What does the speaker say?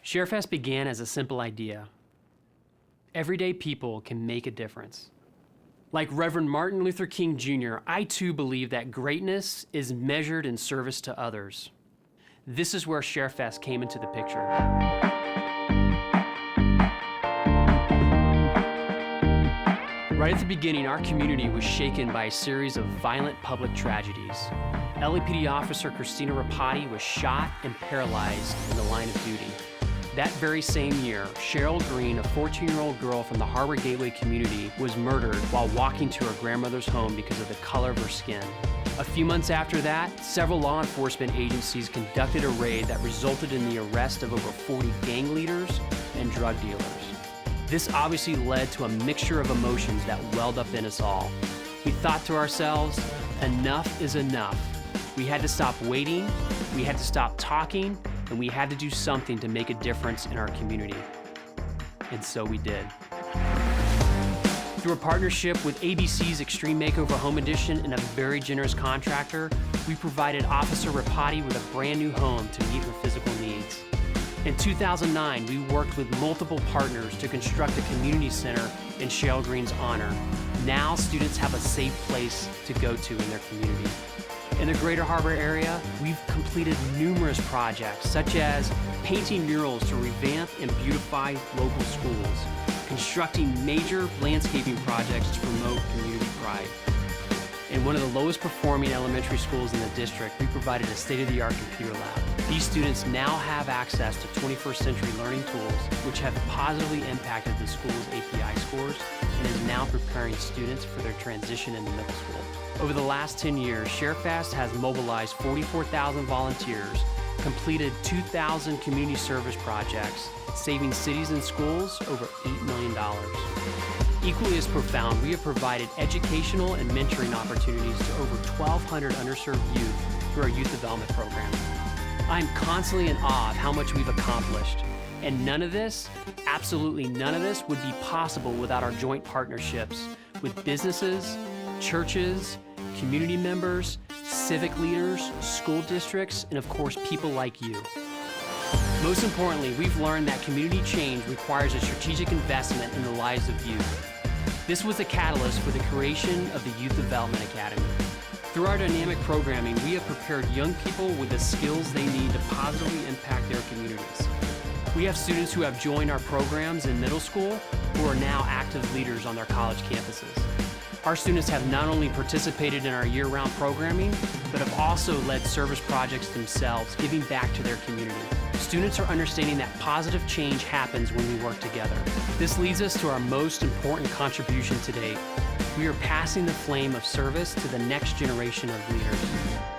Sharefest began as a simple idea. Everyday people can make a difference. Like Reverend Martin Luther King Jr., I too believe that greatness is measured in service to others. This is where Sharefest came into the picture. Right at the beginning, our community was shaken by a series of violent public tragedies. LAPD officer Christina Rapati was shot and paralyzed in the line of duty. That very same year, Cheryl Green, a 14-year-old girl from the Harbor Gateway community, was murdered while walking to her grandmother's home because of the color of her skin. A few months after that, several law enforcement agencies conducted a raid that resulted in the arrest of over 40 gang leaders and drug dealers. This obviously led to a mixture of emotions that welled up in us all. We thought to ourselves, enough is enough. We had to stop waiting, we had to stop talking, and we had to do something to make a difference in our community. And so we did. Through a partnership with ABC's Extreme Makeover Home Edition and a very generous contractor, we provided Officer Rapati with a brand new home to meet her physical needs. In 2009, we worked with multiple partners to construct a community center in Cheryl Green's honor. Now students have a safe place to go to in their community. In the Greater Harbor area, we've completed numerous projects, such as painting murals to revamp and beautify local schools, constructing major landscaping projects to promote community pride. In one of the lowest performing elementary schools in the district, we provided a state-of-the-art computer lab. These students now have access to 21st century learning tools, which have positively impacted the school's API scores and is now preparing students for their transition into middle school. Over the last 10 years, Sharefest has mobilized 44,000 volunteers, completed 2,000 community service projects, saving cities and schools over $8 million. Equally as profound, we have provided educational and mentoring opportunities to over 1,200 underserved youth through our youth development program. I'm constantly in awe of how much we've accomplished. And none of this, absolutely none of this, would be possible without our joint partnerships with businesses, churches, community members, civic leaders, school districts, and of course, people like you. Most importantly, we've learned that community change requires a strategic investment in the lives of youth. This was the catalyst for the creation of the Youth Development Academy. Through our dynamic programming, we have prepared young people with the skills they need to positively impact their communities. We have students who have joined our programs in middle school who are now active leaders on their college campuses. Our students have not only participated in our year-round programming, but have also led service projects themselves, giving back to their community. Students are understanding that positive change happens when we work together. This leads us to our most important contribution to date. We are passing the flame of service to the next generation of leaders.